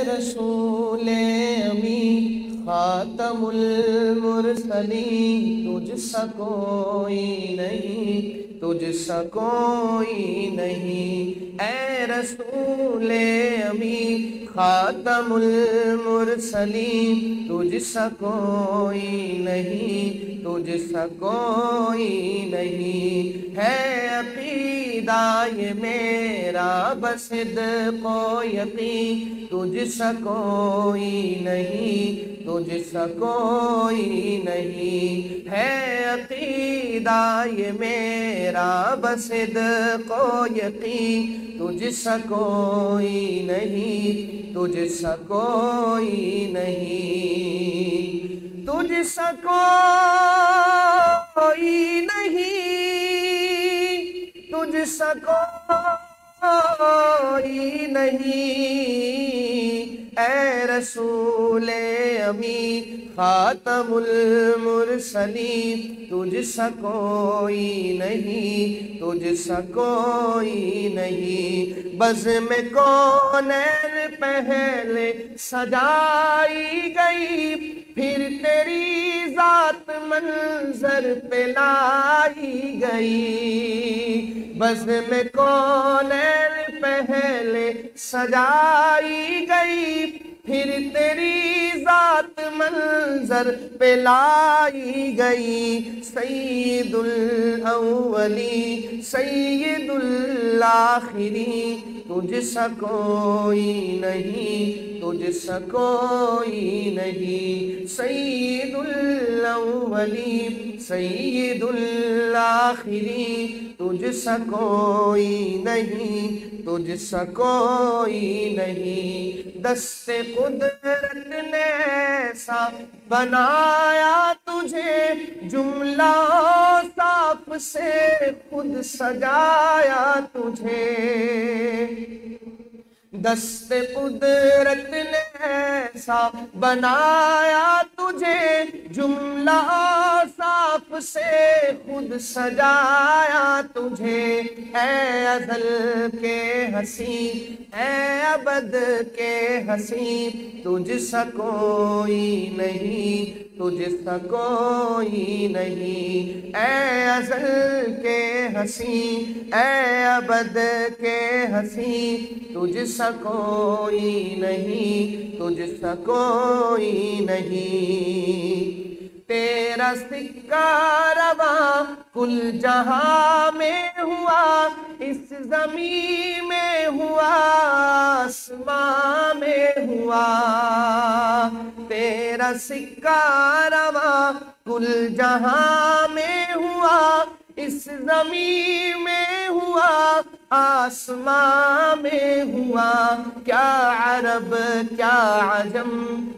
رسول امی خاتم المرسلین، تجھ سا کوئی نہیں، تجھ سا کوئی نہیں، اے رسول امی خاتم المرسلین، تجھ سا کوئی نہیں، تجھ سا کوئی نہیں، ہے عقیدہ یہ میرا بصدق و یقین، تجھ سا کوئی نہیں، تجھ سا کوئی نہیں، ہے عقیدہ یہ میرا بصدق و یقین، تجھ سا کوئی نہیں، تجھ سا کوئی نہیں، تجھ سا کوئی نہیں، تجھ سا کوئی نہیں، اے رسول امی خاتم المرسلین، تجھ سا کوئی نہیں، تجھ سا کوئی نہیں، بزم کونین پہلے سجائی گئی، پھر تیری ذات منظر پہ لائی گئی، بزم کونین پہلے سجائی گئی، پھر تیری ذات منظر پہ لائی گئی، سید الاولی سید الآخرین، تجھ سا کوئی نہیں، تجھ سا کوئی نہیں، سید الاولی سید الآخرین، تجھ سا کوئی نہیں، تجھ سا کوئی نہیں، دست قدرت نے ایسا بنایا تجھے، جملہ صاف سے خود سجایا تجھے، دست قدرت نے ایسا بنایا تجھے، جملہ صاف سے خود سجایا تجھے، اے ازل کے حسین، اے ابد کے حسین، تجھ سا کوئی نہیں، تجھ سا کوئی نہیں، اے ازل کے حسین، اے ابد کے حسین، تجھ سا کوئی نہیں، تجھ سا کوئی نہیں، تیرا سکہ رواں کل جہاں میں ہوا، اس زمین میں ہوا، آسمان میں ہوا، تیرا سکہ رواں کل جہاں میں ہوا، اس زمین میں ہوا، آسمان میں ہوا، کیا عرب کیا عجم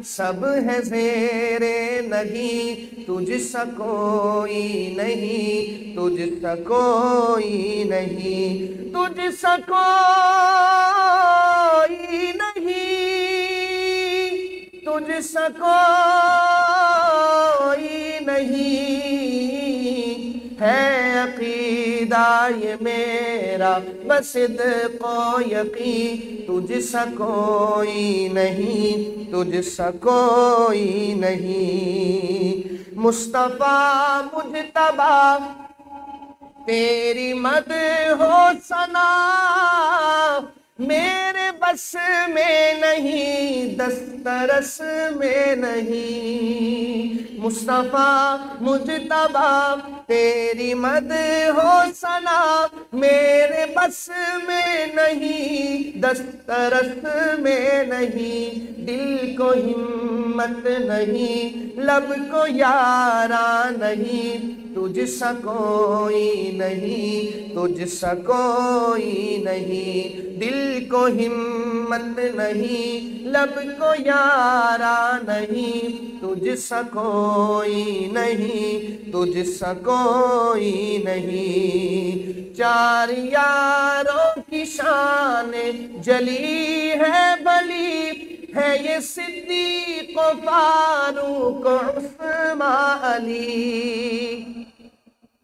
سب ہے زیر نگی، تجھ سا کوئی نہیں، تجھ سا کوئی نہیں، تجھ سا کوئی نہیں، تجھ سا کوئی نہیں، ہے عقیدہ یہ میرا بصدق و یقین، تجھ سا کوئی نہیں، تجھ سا کوئی نہیں، مصطفیٰ مجتبیٰ تیری مدح و ثنا میرے بس میں نہیں، دسترس میں نہیں، مصطفیٰ مجتبیٰ تیری مدح و ثنا میرے بس میں نہیں، دسترس میں نہیں، دل کو ہمت نہیں، لب کو یاراں نہیں، تجھ سا کوئی نہیں، تجھ سا کوئی نہیں، دل کو ہمت نہیں، لب کو یاراں نہیں، تجھ سا کوئی نہیں، تجھ سا کوئی نہیں، چار یاروں کی شان جلی ہے بلی، ہے یہ صدیق و فاروق و عثمان علی،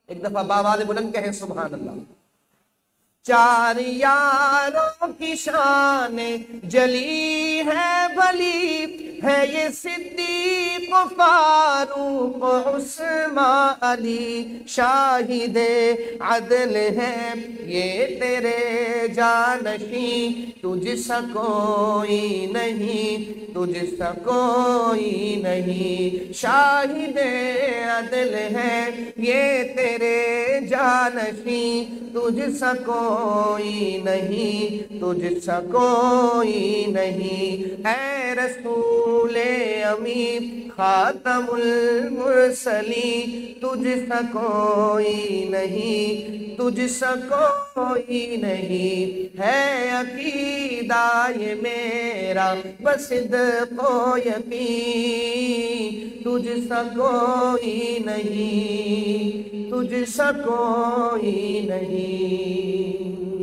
ایک دفعہ بآواز بلند کہیں سبحان اللہ، چار یاروں کی شان جلی ہے بھلی ہے یہ صدیق فاروق عثمان علی، شاہد عدل ہے یہ تیرے جانشین، تجھ سا کوئی نہیں، تجھ سا کوئی نہیں، شاہد عدل ہے یہ تیرے جانشین، تجھ سا کوئی نہیں، تجھ سا کوئی نہیں، اے رسول امین خاتم المرسلین، تجھ سا کوئی نہیں، تجھ سا کوئی نہیں، ہے عقیدہ یہ میرا بصدق و یقین، تجھ سا کوئی نہیں، تجھ سا کوئی نہیں۔